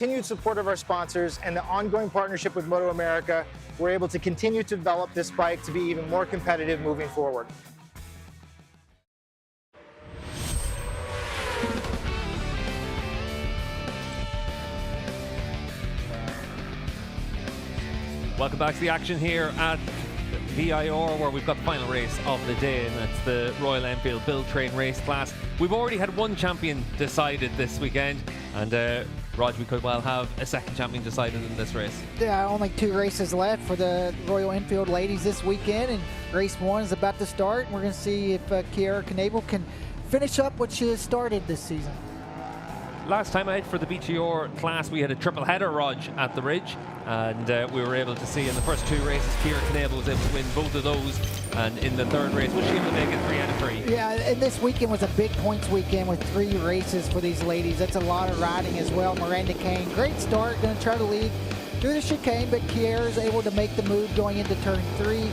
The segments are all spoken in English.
Continued support of our sponsors and the ongoing partnership with MotoAmerica, we're able to continue to develop this bike to be even more competitive moving forward. Welcome back to the action here at VIR, where we've got the final race of the day, and that's the Royal Enfield Build Train Race class. We've already had one champion decided this weekend, and Rog, we could well have a second champion decided in this race. Yeah, only 2 races left for the Royal Enfield ladies this weekend, and race 1 is about to start. And we're going to see if Kiara Knebel can finish up what she has started this season. Last time out for the BTR class, we had a triple header, Rog, at the Ridge, and we were able to see in the first 2 races, Kiara Knebel was able to win both of those, and in the 3rd race, was she able to make it 3 out of 3? Yeah, and this weekend was a big points weekend with 3 races for these ladies. That's a lot of riding as well. Miranda Kane, great start, going to try to lead through the chicane, but Kiara is able to make the move going into turn 3.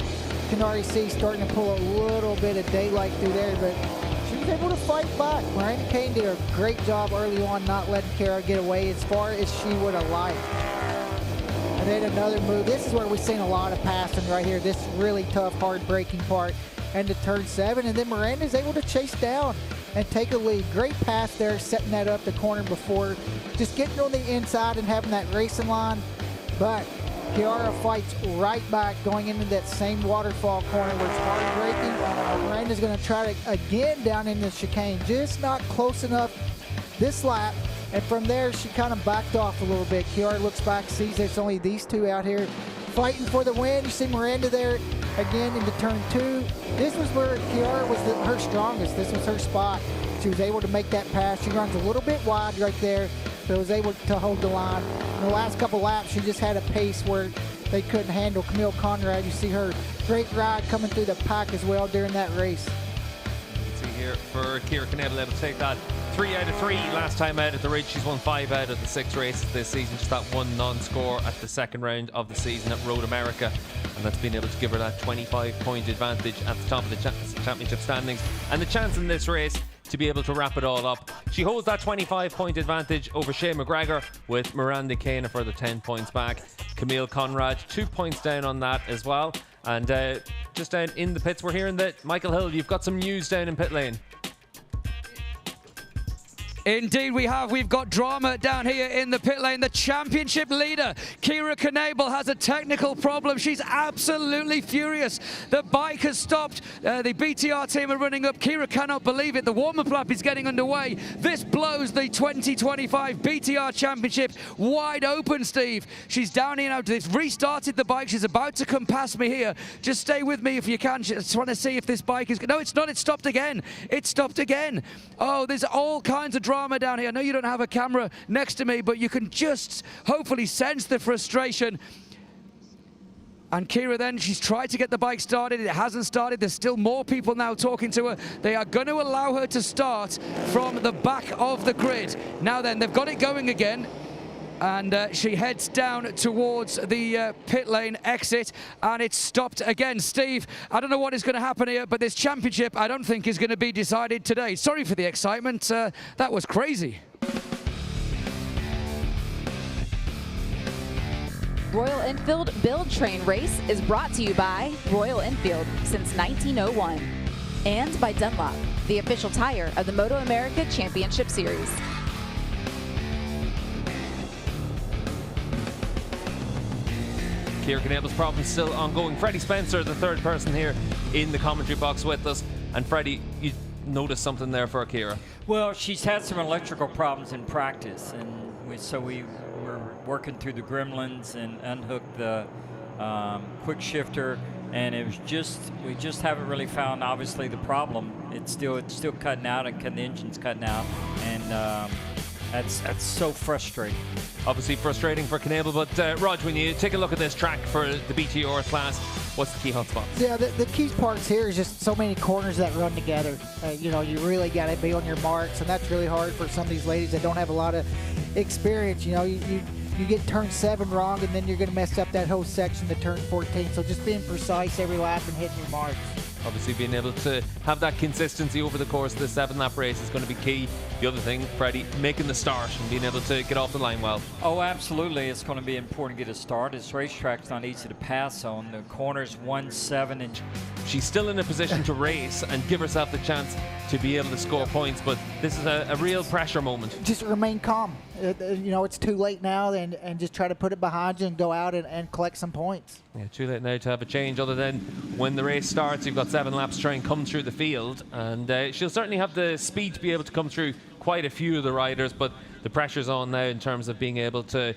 Can already see starting to pull a little bit of daylight through there, but she was able to fight back. Miranda Kane did a great job early on not letting Kiara get away as far as she would have liked. And then another move. This is where we've seen a lot of passing right here. This really tough, hard braking part into turn 7. And then Miranda's able to chase down and take a lead. Great pass there, setting that up the corner before. Just getting on the inside and having that racing line. But Kiara fights right back going into that same waterfall corner where it's hard braking. Miranda's going to try to again down in the chicane. Just not close enough this lap. And from there, she kind of backed off a little bit. Kiara looks back, sees there's only these 2 out here fighting for the win. You see Miranda there again into turn 2. This was where Kiara was her strongest. This was her spot. She was able to make that pass. She runs a little bit wide right there, but was able to hold the line. In the last couple laps, she just had a pace where they couldn't handle Camille Conrad. You see her great ride coming through the pack as well during that race. See here for Kiara Knebel, able to take that 3 out of 3 last time out at the Ridge. She's won 5 out of the 6 races this season. Just that 1 non-score at the 2nd round of the season at Road America, and that's been able to give her that 25-point advantage at the top of the championship standings, and the chance in this race to be able to wrap it all up. She holds that 25-point advantage over Shea McGregor, with Miranda Kane a further 10 points back. Camille Conrad 2 points down on that as well. And just down in the pits, we're hearing that, Michael Hill, you've got some news down in pit lane. Indeed we have. We've got drama down here in the pit lane. The championship leader, Kiara Knebel, has a technical problem. She's absolutely furious. The bike has stopped. The BTR team are running up. Kiara cannot believe it. The warm-up lap is getting underway. This blows the 2025 BTR Championship wide open, Steve. She's down here now. They've restarted the bike. She's about to come past me here. Just stay with me if you can. Just want to see if this bike is... No, it's not. It stopped again. It stopped again. Oh, there's all kinds of drama down here. I know you don't have a camera next to me, but you can just hopefully sense the frustration. And Kiara then, she's tried to get the bike started. It hasn't started. There's still more people now talking to her. They are going to allow her to start from the back of the grid. Now then, they've got it going again. And she heads down towards the pit lane exit, and it's stopped again. Steve, I don't know what is going to happen here, but this championship I don't think is going to be decided today. Sorry for the excitement. That was crazy. Royal Enfield Build Train Race is brought to you by Royal Enfield since 1901 and by Dunlop, the official tire of the MotoAmerica Championship Series. Kiara Knebel's problem is still ongoing. Freddie Spencer, the 3rd person here in the commentary box with us. And Freddie, you noticed something there for Kiara? Well, she's had some electrical problems in practice, and so we were working through the gremlins and unhooked the quick shifter, and it was we just haven't really found obviously the problem. It's still cutting out, and the engine's cutting out, and that's so frustrating. Obviously frustrating for Knebel, but Rog, when you take a look at this track for the BTR class, what's the key hotspots? Yeah, the key parts here is just so many corners that run together. You know, you really got to be on your marks, and that's really hard for some of these ladies that don't have a lot of experience. You know, you get turn 7 wrong, and then you're going to mess up that whole section to turn 14. So just being precise every lap and hitting your marks. Obviously, being able to have that consistency over the course of the 7-lap race is going to be key. The other thing, Freddie, making the start and being able to get off the line well. Oh, absolutely. It's going to be important to get a start. This racetrack's not easy to pass on. The corners 1, 7, and she's still in a position to race and give herself the chance to be able to score points, but this is a real pressure moment. Just remain calm. You know, it's too late now, and just try to put it behind you and go out and collect some points. Yeah, too late now to have a change, other than when the race starts, you've got 7 laps to try and come through the field, and she'll certainly have the speed to be able to come through quite a few of the riders, but the pressure's on now in terms of being able to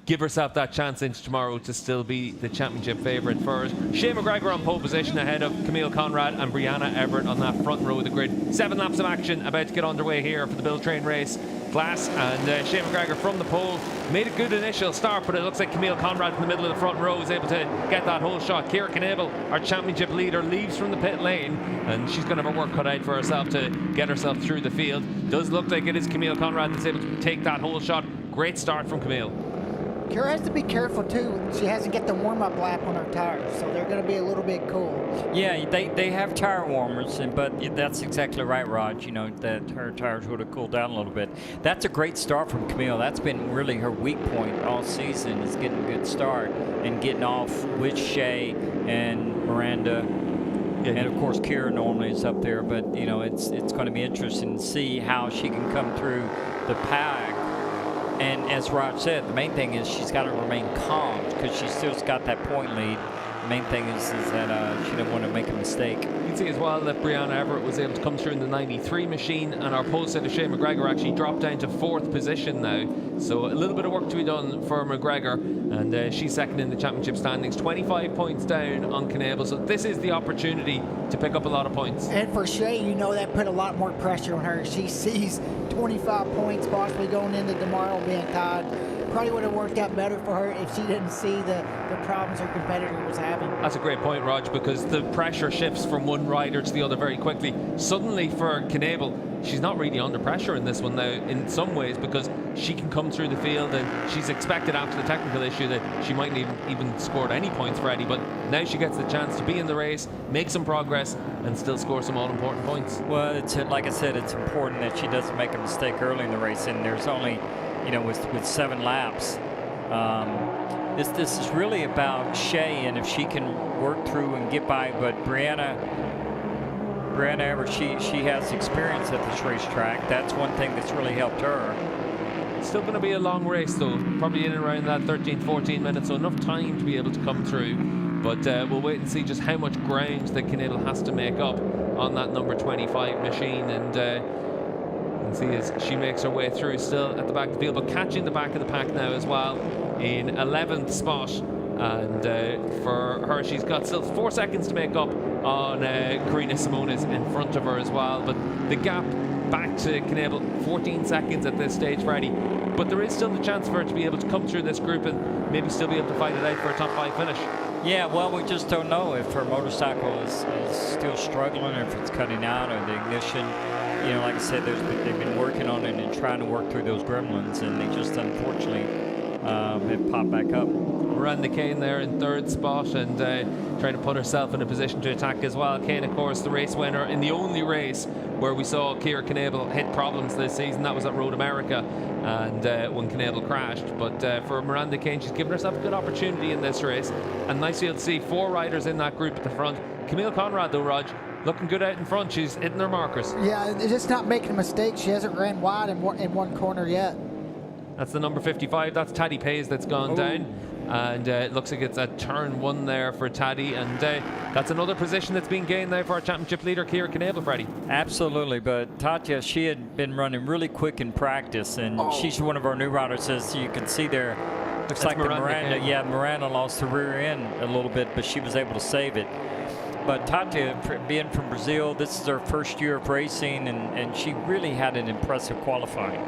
give herself that chance into tomorrow to still be the championship favourite for Shea McGregor on pole position ahead of Camille Conrad and Brianna Everett on that front row of the grid. 7 laps of action about to get underway here for the Bill Train race class, and Shea McGregor from the pole made a good initial start, but it looks like Camille Conrad in the middle of the front row is able to get that whole shot. Ciara Knebel, our championship leader, leaves from the pit lane, and she's going to have her work cut out for herself to get herself through the field. Does look like it is Camille Conrad that's able to take that whole shot. Great start from Camille. Ciara has to be careful too. She hasn't got the warm-up lap on her tires, so they're going to be a little bit cool. yeah, they have tire warmers, but that's exactly right, Raj. You know, that her tires would have cooled down a little bit. That's a great start from Camille. That's been really her weak point all season, is getting a good start and getting off with Shea and Miranda. Yeah, and of course, Ciara normally is up there, but you know, it's going to be interesting to see how she can come through the pack. And as Raj said, the main thing is she's got to remain calm because she's still got that point lead. The main thing is that she didn't want to make a mistake. You can see as well that Brianna Everett was able to come through in the 93 machine, and our pole sitter Shea McGregor actually dropped down to 4th position now. So a little bit of work to be done for McGregor, and she's second in the championship standings, 25 points down on Knebel. So this is the opportunity to pick up a lot of points. And for Shea, you know, that put a lot more pressure on her. She sees 25 points possibly going into tomorrow being tied. Probably would have worked out better for her if she didn't see the problems her competitor was having. That's a great point, Raj, because the pressure shifts from one rider to the other very quickly. Suddenly for Knebel, she's not really under pressure in this one now in some ways, because she can come through the field, and she's expected after the technical issue that she mightn't even scored any points for Eddie, but now she gets the chance to be in the race, make some progress, and still score some all-important points. Well, it's like I said, it's important that she doesn't make a mistake early in the race, and there's only, you know, with 7 laps. This is really about Shea, and if she can work through and get by, but Brianna Everett, she has experience at this racetrack. That's one thing that's really helped her. It's still going to be a long race though, probably in and around that 13-14 minutes, so enough time to be able to come through. But we'll wait and see just how much ground that Knebel has to make up on that number 25 machine, and see as she makes her way through still at the back of the field, but catching the back of the pack now as well in 11th spot. And for her, she's got still 4 seconds to make up on Karina Simonis in front of her as well, but the gap back to Knebel, 14 seconds at this stage for Eddie, but there is still the chance for her to be able to come through this group and maybe still be able to fight it out for a top 5 finish. Yeah, well, we just don't know if her motorcycle is still struggling, or if it's cutting out, or the ignition. You know, like I said, they've been working on it and trying to work through those gremlins, and they just unfortunately have popped back up. Miranda Kane there in 3rd spot, and trying to put herself in a position to attack as well. Kane, of course, the race winner in the only race where we saw Ciara Knebel hit problems this season. That was at Road America, and when Knebel crashed. But for Miranda Kane, she's given herself a good opportunity in this race, and nice to see 4 riders in that group at the front. Camille Conrad, though, Raj, looking good out in front. She's hitting her markers. Yeah, just not making a mistake. She hasn't ran wide in one corner yet. That's the number 55. That's Taddy Pays that's gone down. And it looks like it's a turn 1 there for Taddy, and that's another position that's been gained now for our championship leader, Ciara Knebel, Freddie. Absolutely, but Tatya, she had been running really quick in practice, and she's one of our new riders, as you can see there. Looks like Miranda. Yeah, Miranda lost the rear end a little bit, but she was able to save it. But Tatya, being from Brazil, this is her first year of racing, and she really had an impressive qualifying.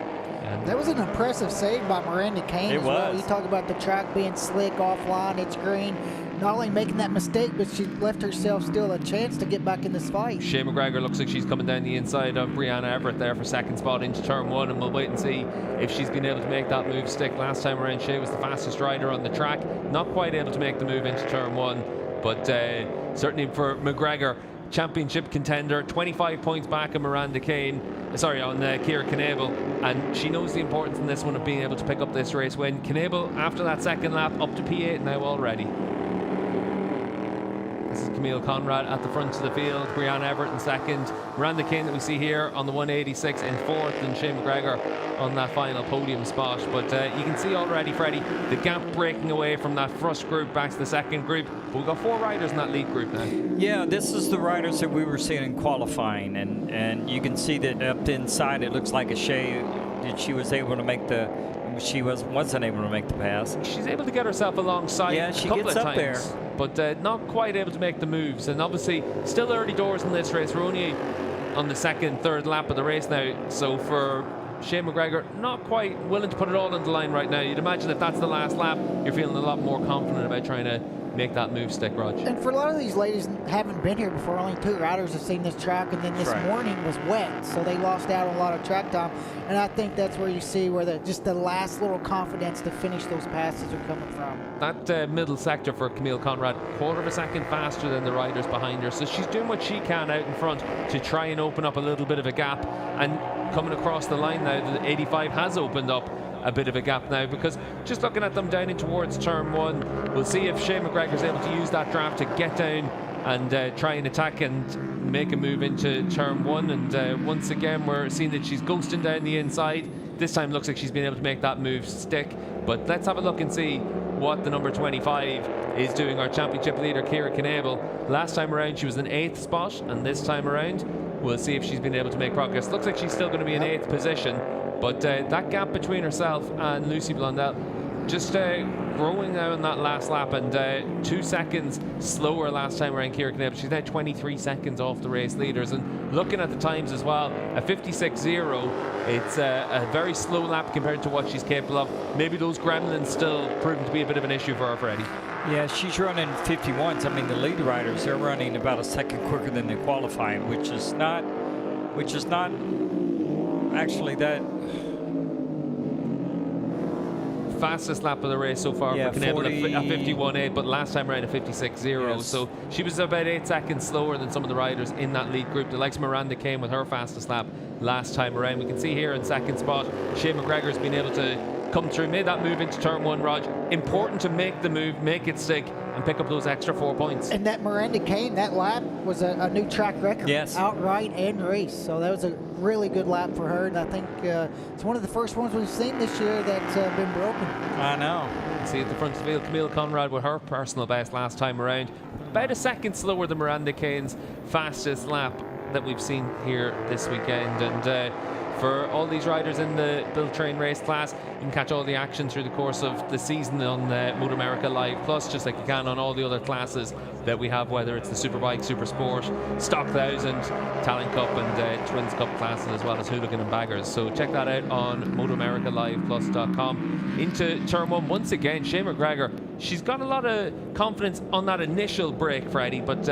That was an impressive save by Miranda Kane as well. You talk about the track being slick, offline, it's green. Not only making that mistake, but she left herself still a chance to get back in this fight. Shea McGregor looks like she's coming down the inside of Brianna Everett there for 2nd spot into turn 1, and we'll wait and see if she's been able to make that move stick. Last time around, Shea was the fastest rider on the track, not quite able to make the move into turn 1, but certainly for McGregor, championship contender, 25 points back on Miranda Kane, sorry, on Ciara Knebel, and she knows the importance in this one of being able to pick up this race win. Knebel, after that second lap, up to P8 now already. This is Camille Conrad at the front of the field, Brianna Everett in second, Miranda Kane that we see here on the 186 in fourth, and Shane McGregor on that final podium spot. But you can see already, Freddie, the gap breaking away from that first group back to the second group. But we've got 4 riders in that lead group now. Yeah, this is the riders that we were seeing in qualifying, and you can see that up the inside it looks like a Shea that she was able to make the. She wasn't able to make the pass. She's able to get herself alongside yeah, she a couple gets of up times, there, but not quite able to make the moves. And obviously, still early doors in this race. We're only on the second, third lap of the race now. So for Shane McGregor, not quite willing to put it all on the line right now. You'd imagine if that's the last lap, you're feeling a lot more confident about trying to make that move stick, Rog. And for a lot of these ladies haven't been here before, only 2 riders have seen this track, and then this morning was wet, so they lost out on a lot of track time. And I think that's where you see where just the last little confidence to finish those passes are coming from. That middle sector for Camille Conrad, quarter of a second faster than the riders behind her, so she's doing what she can out in front to try and open up a little bit of a gap. And coming across the line now, the 85 has opened up a bit of a gap now, because just looking at them down in towards turn 1, we'll see if Shane McGregor's able to use that draft to get down and try and attack and make a move into turn 1. And once again, we're seeing that she's ghosting down the inside. This time looks like she's been able to make that move stick. But let's have a look and see what the number 25 is doing, our championship leader, Ciara Knebel. Last time around, she was in 8th spot, and this time around, we'll see if she's been able to make progress. Looks like she's still going to be in 8th position. But that gap between herself and Lucy Blondell just growing now in that last lap, and 2 seconds slower last time around Ciara Knebel. She's now 23 seconds off the race leaders. And looking at the times as well, a 56.0, it's a very slow lap compared to what she's capable of. Maybe those gremlins still proving to be a bit of an issue for her, Freddie. Yeah, she's running 51s. I mean, the lead riders, they're running about a second quicker than they qualifying, which is not actually that. Fastest lap of the race so far for Knebel, a 51.8, but last time around a 56.0. Yes. So she was about 8 seconds slower than some of the riders in that lead group. The likes of Miranda Kane with her fastest lap last time around. We can see here in second spot, Shane McGregor's been able to come through, made that move into turn 1, Rog. Important to make the move, make it stick, and pick up those extra 4 points. And that Miranda Kane, that lap was a new track record. Yes. Outright and race. So that was a really good lap for her. And I think it's one of the first ones we've seen this year that's been broken. I know. See at the front of the field, Camille Conrad with her personal best last time around. About a second slower than Miranda Kane's fastest lap that we've seen here this weekend. And for all these riders in the Build Train Race class, you can catch all the action through the course of the season on MotoAmerica Live Plus, just like you can on all the other classes that we have, whether it's the Superbike, Super Sport, Stock 1000, Talent Cup, and Twins Cup classes, as well as Hooligan and Baggers. So check that out on MotoAmericaLivePlus.com. Into turn 1, once again, Shane McGregor. She's got a lot of confidence on that initial break, Freddie, but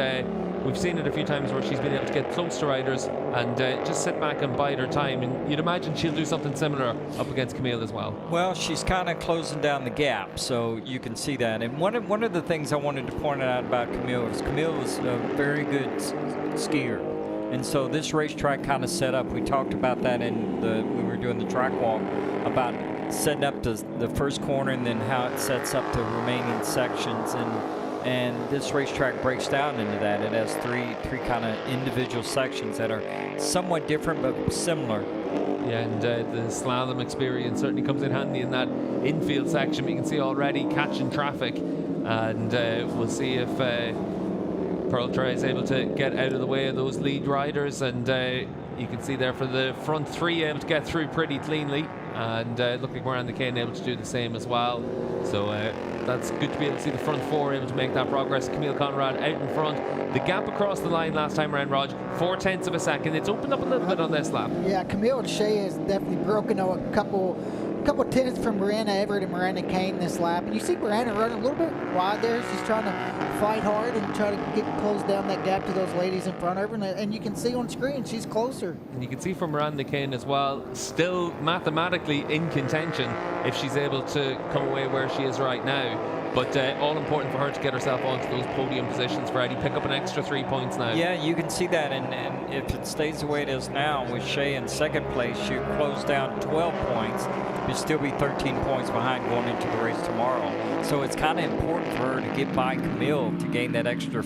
we've seen it a few times where she's been able to get close to riders and just sit back and bide her time. And you'd imagine she'll do something similar up against Camille as well. Well, she's kind of closing down the gap, so you can see that. And one of the things I wanted to point out about Camille is a very good skier. And so this racetrack kind of set up, we talked about that when we were doing the track walk, about setting up the first corner and then how it sets up the remaining sections. And this racetrack breaks down into that. It has three kind of individual sections that are somewhat different but similar. Yeah, and the slalom experience certainly comes in handy in that infield section. We can see already catching traffic, and we'll see if Pearl Trey is able to get out of the way of those lead riders. And you can see there for the front 3 able to get through pretty cleanly, and looking around the Kane able to do the same as well. So that's good to be able to see the front 4 able to make that progress. Camille Conrad out in front. The gap across the line last time around, Rog, 0.4 of a second. It's opened up a little bit on this lap. Yeah, Camille and Shea has definitely broken a couple tendency from Miranda Everett and Miranda Kane this lap. And you see Miranda running a little bit wide there. She's trying to fight hard and try to close down that gap to those ladies in front of her. And you can see on screen she's closer. And you can see from Miranda Kane as well, still mathematically in contention if she's able to come away where she is right now. But all important for her to get herself onto those podium positions, Freddie. Pick up an extra 3 points now. Yeah, you can see that. And if it stays the way it is now, with Shea in second place, she'll close down 12 points. But still be 13 points behind going into the race tomorrow. So it's kind of important for her to get by Camille to gain that extra,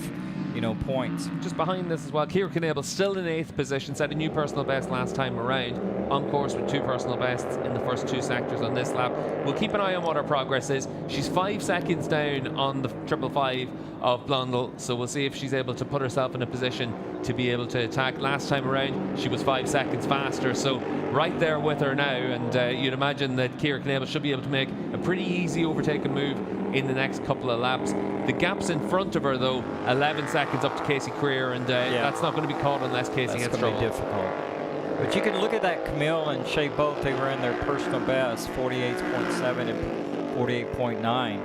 points. Just behind this as well, Ciara Knebel still in 8th position, set a new personal best last time around, on course with 2 personal bests in the first 2 sectors on this lap. We'll keep an eye on what her progress is. She's 5 seconds down on the 555 of Blondel, so we'll see if she's able to put herself in a position to be able to attack. Last time around, she was 5 seconds faster, so right there with her now, and you'd imagine that Ciara Knebel should be able to make a pretty easy overtaking move in the next couple of laps. The gaps in front of her, though, 11 seconds up to Casey Creer, and that's not going to be caught unless Casey gets trouble. That's going to be difficult. But you can look at that. Camille and Shea both, they were in their personal best, 48.7 and 48.9.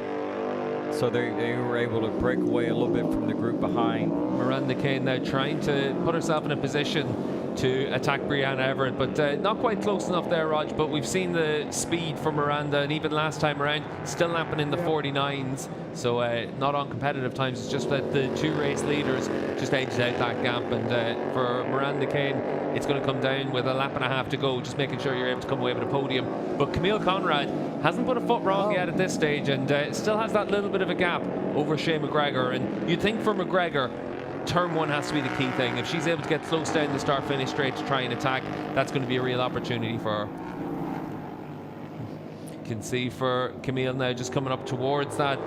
So they were able to break away a little bit from the group behind. Miranda Kane now trying to put herself in a position to attack Brianna Everett, but not quite close enough there, Rog. But we've seen the speed from Miranda, and even last time around, still lapping in the 49s. So not on competitive times. It's just that the 2 race leaders just edged out that gap. And for Miranda Kane, it's going to come down with a lap and a half to go, just making sure you're able to come away with a podium. But Camille Conrad hasn't put a foot wrong yet at this stage, and still has that little bit of a gap over Shea McGregor. And you'd think for McGregor, turn 1 has to be the key thing. If she's able to get close down the start-finish straight to try and attack, that's going to be a real opportunity for her. You can see for Camille now just coming up towards that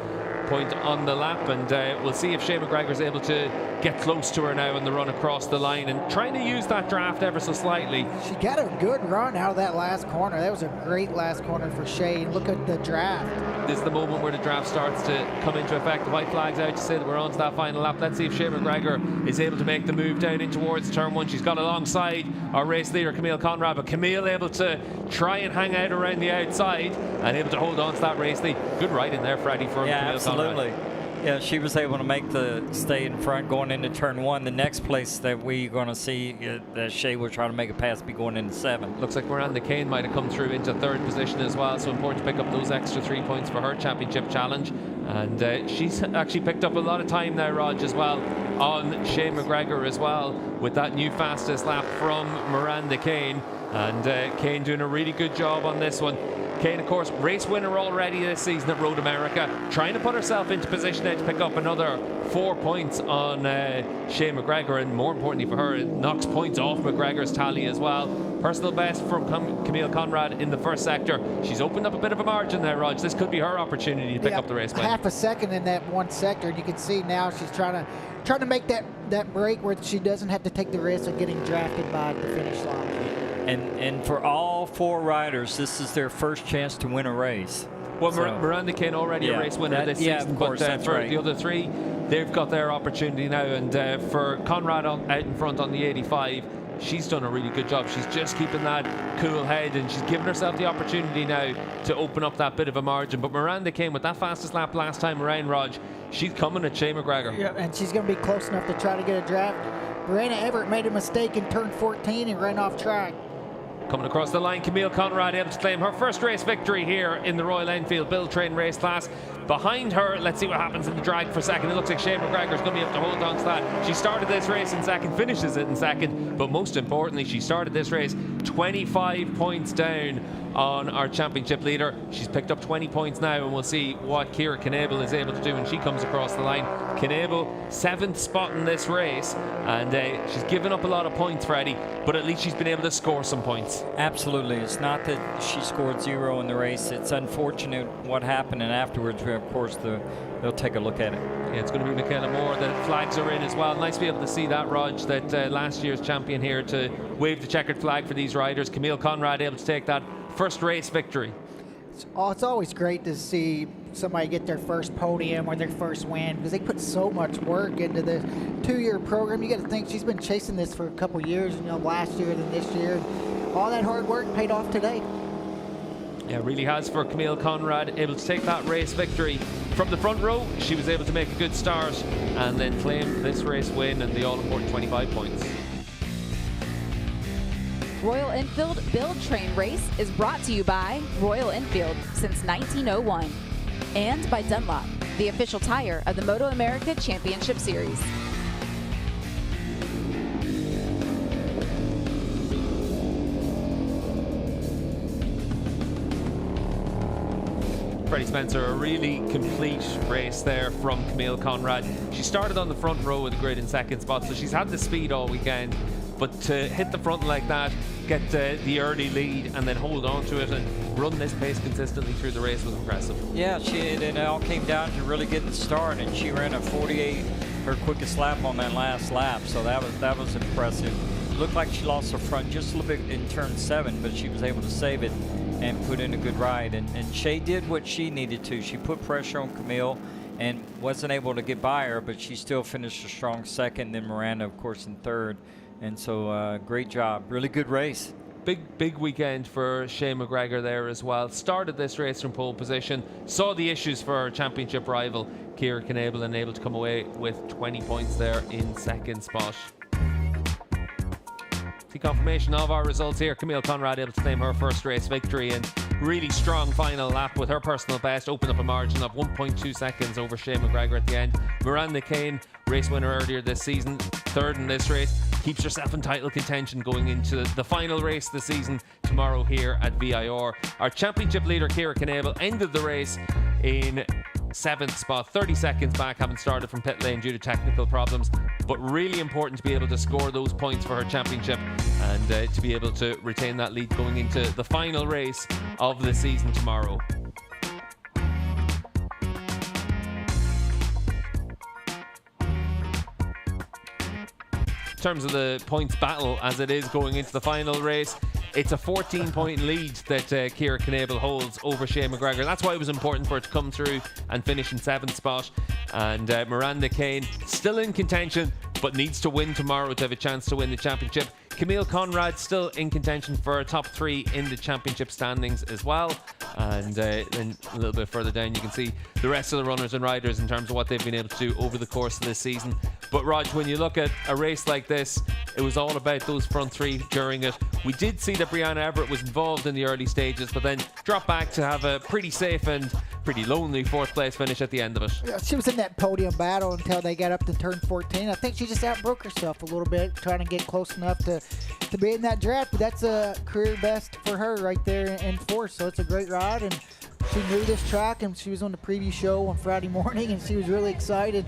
point on the lap, and we'll see if Shea McGregor is able to get close to her now on the run across the line, and trying to use that draft ever so slightly. She got a good run out of that last corner. That was a great last corner for Shea. Look at the draft. This is the moment where the draft starts to come into effect. The white flag's out to say that we're on to that final lap. Let's see if Shea McGregor is able to make the move down in towards turn 1. She's got alongside our race leader Camille Conrad, but Camille able to try and hang out around the outside and able to hold on to that race lead. Good ride in there, Freddie, for Camille absolutely. Conrad. Yeah, she was able to make the stay in front going into turn 1. The next place that we're going to see that Shea will try to make a pass be going into 7. Looks like Miranda Kane might have come through into 3rd position as well, so important to pick up those extra 3 points for her championship challenge. And she's actually picked up a lot of time now, Rog, as well, on Shea McGregor as well, with that new fastest lap from Miranda Kane. And Kane doing a really good job on this one. Kane, of course, race winner already this season at Road America, trying to put herself into position now to pick up another 4 points on Shea McGregor, and more importantly for her, it knocks points off McGregor's tally as well. Personal best from Camille Conrad in the 1st sector. She's opened up a bit of a margin there, Rog. This could be her opportunity to pick up the race win. Half a second in that 1 sector, and you can see now she's trying to make that break where she doesn't have to take the risk of getting drafted by the finish line. And for all 4 riders, this is their first chance to win a race. Well, Miranda Kane already a race winner this season, of course, but for the other 3, they've got their opportunity now. And for Conrad out in front on the 85, she's done a really good job. She's just keeping that cool head, and she's given herself the opportunity now to open up that bit of a margin. But Miranda Kane, with that fastest lap last time around, Rog, she's coming at Shea McGregor. Yeah, and she's going to be close enough to try to get a draft. Brianna Everett made a mistake in turn 14 and ran off track. Coming across the line, Camille Conrad able to claim her first race victory here in the Royal Enfield Build Train race class. Behind her, let's see what happens in the drag for second. It looks like Shea McGregor is going to be able to hold on to that. She started this race in second, finishes it in second, but most importantly, she started this race 25 points down on our championship leader. She's picked up 20 points now, and we'll see what Ciara Knebel is able to do when she comes across the line. Knebel, 7th spot in this race, and she's given up a lot of points, Freddie, but at least she's been able to score some points. Absolutely. It's not that she scored 0 in the race. It's unfortunate what happened, and afterwards, of course, they'll take a look at it. Yeah, it's going to be Michaela Moore. The flags are in as well. Nice to be able to see that, Rog, that last year's champion here to wave the checkered flag for these riders. Camille Conrad able to take that first race victory. It's always great to see somebody get their first podium or their first win, because they put so much work into the 2-year program. You got to think she's been chasing this for a couple years, last year and this year. All that hard work paid off today. Yeah, really has for Camille Conrad, able to take that race victory from the front row. She was able to make a good start and then claim this race win and the all-important 25 points. Royal Enfield Build Train Race is brought to you by Royal Enfield since 1901 and by Dunlop, the official tire of the MotoAmerica Championship Series. Freddie Spencer, a really complete race there from Camille Conrad. She started on the front row of the grid in second spot, so she's had the speed all weekend. But to hit the front like that, get the early lead and then hold on to it and run this pace consistently through the race was impressive. Yeah, it all came down to really getting the start, and she ran a 48, her quickest lap on that last lap, so that was impressive. Looked like she lost her front just a little bit in turn 7, but she was able to save it and put in a good ride. And Shay did what she needed to. She put pressure on Camille and wasn't able to get by her, but she still finished a strong second, then Miranda, of course, in third. And so great job, really good race. Big weekend for Shay McGregor there as well. Started this race from pole position, saw the issues for her championship rival Ciara Knebel and able to come away with 20 points there in second spot. The confirmation of our results here. Camille Conrad able to claim her first race victory and really strong final lap with her personal best, opened up a margin of 1.2 seconds over Shay McGregor at the end. Miranda Kane, race winner earlier this season, third in this race, keeps herself in title contention going into the final race of the season tomorrow here at VIR. Our championship leader Ciara Knebel ended the race in 7th spot, 30 seconds back, having started from pit lane due to technical problems, but really important to be able to score those points for her championship and to be able to retain that lead going into the final race of the season tomorrow. In terms of the points battle as it is going into the final race, it's a 14-point lead that Ciara Knebel holds over Shay McGregor. That's why it was important for her to come through and finish in 7th spot. And Miranda Kane still in contention, but needs to win tomorrow to have a chance to win the championship. Camille Conrad still in contention for a top 3 in the championship standings as well. And then a little bit further down you can see the rest of the runners and riders in terms of what they've been able to do over the course of this season. But Rog, when you look at a race like this, it was all about those front 3 during it. We did see that Brianna Everett was involved in the early stages, but then dropped back to have a pretty safe and pretty lonely 4th place finish at the end of it. Yeah, she was in that podium battle until they got up to turn 14. I think she just outbroke herself a little bit, trying to get close enough to be in that draft, but that's a career best for her right there in 4th, so it's a great ride. And she knew this track, and she was on the preview show on Friday morning, and she was really excited.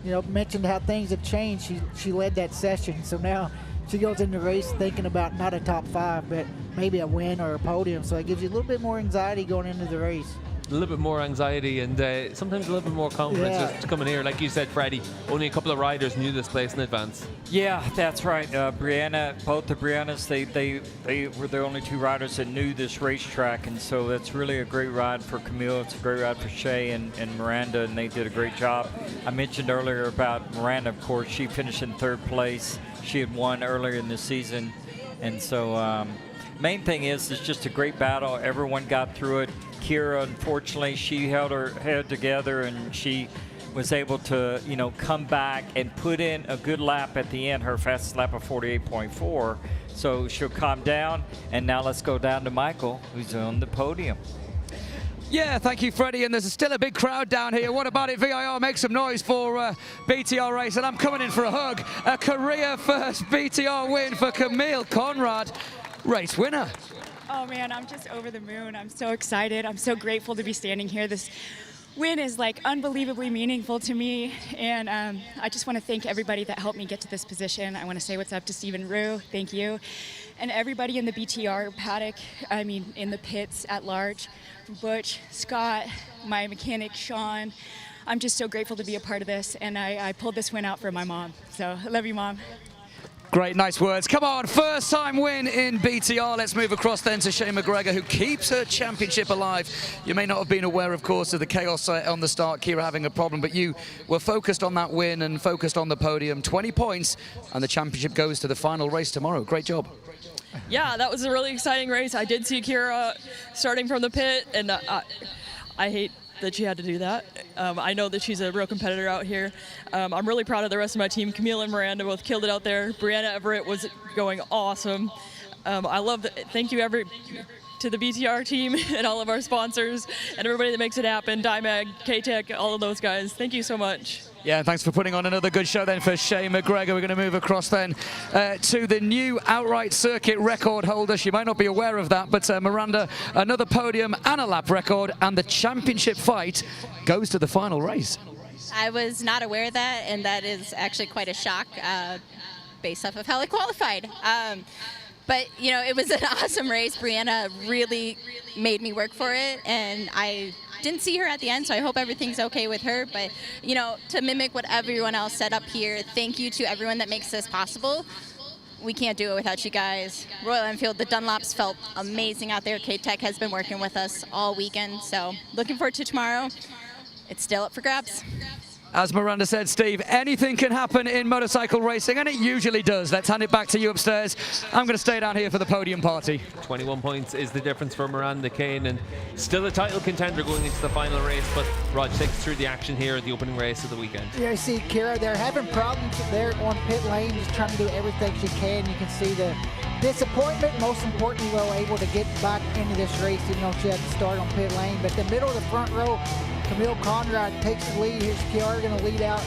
You know, mentioned how things have changed. She led that session, so now she goes into the race thinking about not a top 5, but maybe a win or a podium. So it gives you a little bit more anxiety going into the race. A little bit more anxiety and sometimes a little bit more confidence just coming here. Like you said, Freddie, only a couple of riders knew this place in advance. Yeah, that's right. Brianna, both the Briannas, they were the only 2 riders that knew this racetrack, and so that's really a great ride for Camille. It's a great ride for Shay and Miranda, and they did a great job. I mentioned earlier about Miranda, of course. She finished in 3rd place. She had won earlier in the season, and so main thing is it's just a great battle. Everyone got through it. Ciara, unfortunately, she held her head together and she was able to, you know, come back and put in a good lap at the end, her fastest lap of 48.4. So she'll calm down. And now let's go down to Michael, who's on the podium. Yeah, thank you, Freddie. And there's still a big crowd down here. What about it, VIR? Make some noise for BTR race. And I'm coming in for a hug. A career-first BTR win for Camille Conrad, race winner. Oh man, I'm just over the moon. I'm so excited. I'm so grateful to be standing here. This win is like unbelievably meaningful to me, and I just want to thank everybody that helped me get to this position. I want to say what's up to Stephen Rue, thank you, and everybody in the BTR paddock, I mean in the pits at large, Butch, Scott, my mechanic, Sean. I'm just so grateful to be a part of this, and I pulled this win out for my mom. So I love you, Mom. Great, nice words. Come on, first time win in BTR. Let's move across then to Shay McGregor, who keeps her championship alive. You may not have been aware, of course, of the chaos on the start, Ciara having a problem, but you were focused on that win and focused on the podium. 20 points, and the championship goes to the final race tomorrow. Great job. Yeah, that was a really exciting race. I did see Kira starting from the pit, and I hate that she had to do that. I know that she's a real competitor out here. I'm really proud of the rest of my team. Camille and Miranda both killed it out there. Brianna Everett was going awesome. I love that. Thank you to the BTR team and all of our sponsors and everybody that makes it happen. Dimag, K-Tech, all of those guys. Thank you so much. Yeah, thanks for putting on another good show then for Shay McGregor. We're going to move across then to the new outright circuit record holder. She might not be aware of that, but Miranda, another podium and a lap record, and the championship fight goes to the final race. I was not aware of that, and that is actually quite a shock based off of how I qualified. But, you know, it was an awesome race. Brianna really made me work for it, and I didn't see her at the end, so I hope everything's okay with her. But, you know, to mimic what everyone else said up here, thank you to everyone that makes this possible. We can't do it without you guys. Royal Enfield, the Dunlops felt amazing out there. K-Tech has been working with us all weekend, so looking forward to tomorrow. It's still up for grabs. As Miranda said, Steve, anything can happen in motorcycle racing, and it usually does. Let's hand it back to you upstairs. I'm going to stay down here for the podium party. 21 points is the difference for Miranda Kane, and still a title contender going into the final race. But Raj, take us through the action here at the opening race of the weekend. Yeah, you see Kira, they're having problems there on pit lane, just trying to do everything she can. You can see the disappointment, most importantly, though, able to get back into this race, even though she had to start on pit lane. But the middle of the front row, Camille Conrad takes the lead. Here's Kiara going to lead out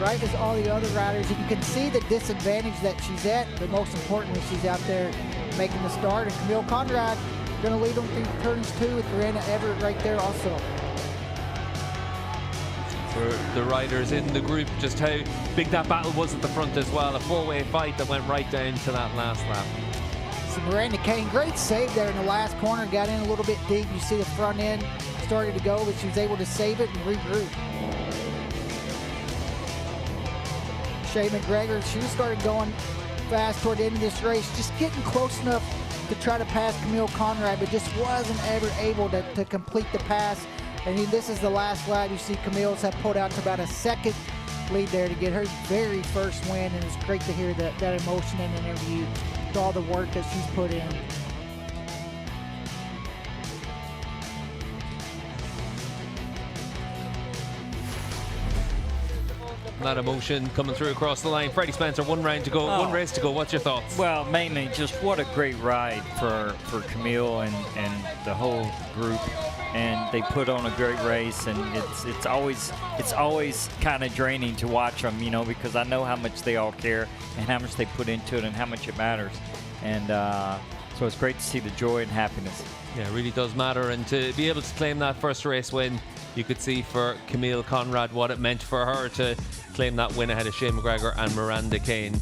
right as all the other riders. And you can see the disadvantage that she's at, but most importantly, she's out there making the start. And Camille Conrad going to lead them through turns 2 with Brianna Everett right there also. For the riders in the group, just how big that battle was at the front as well. A 4-way fight that went right down to that last lap. So Miranda Kane, great save there in the last corner, got in a little bit deep. You see the front end started to go, but she was able to save it and regroup. Shay McGregor, she started going fast toward the end of this race, just getting close enough to try to pass Camille Conrad, but just wasn't ever able to complete the pass. And this is the last lap. You see Camille's have pulled out to about a second lead there to get her very first win, and it's great to hear that emotion in an interview, all the work that she's put in. That emotion coming through across the line. Freddie Spencer, one round to go, one race to go. What's your thoughts? Well, mainly just what a great ride for Camille and the whole group. And they put on a great race, and it's always kind of draining to watch them, you know, because I know how much they all care and how much they put into it and how much it matters. And so it's great to see the joy and happiness. Yeah, it really does matter, and to be able to claim that first race win, you could see for Camille Conrad what it meant for her to claim that win ahead of Shay McGregor and Miranda Kane.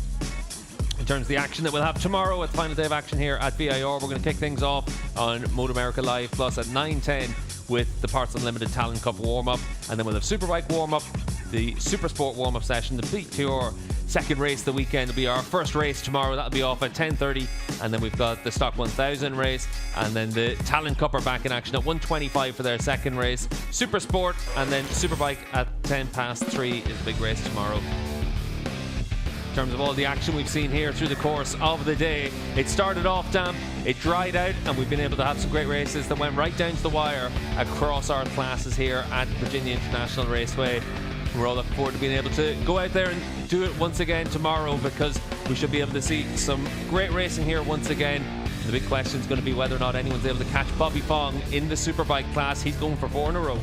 In terms of the action that we'll have tomorrow, at the final day of action here at VIR, we're going to kick things off on MotoAmerica Live Plus at 9:10 with the Parts Unlimited Talent Cup warm-up, and then we'll have Superbike warm-up, the Super Sport warm-up session, the BTR second race of the weekend will be our first race tomorrow. That'll be off at 10:30, and then we've got the Stock 1000 race, and then the Talent Cup are back in action at 1:25 for their second race. Super Sport and then Superbike at 3:10 is the big race tomorrow. In terms of all the action we've seen here through the course of the day, it started off damp, it dried out, and we've been able to have some great races that went right down to the wire across our classes here at Virginia International Raceway. We're all looking forward to being able to go out there and do it once again tomorrow, because we should be able to see some great racing here once again. The big question is going to be whether or not anyone's able to catch Bobby Fong in the Superbike class. He's going for 4 in a row.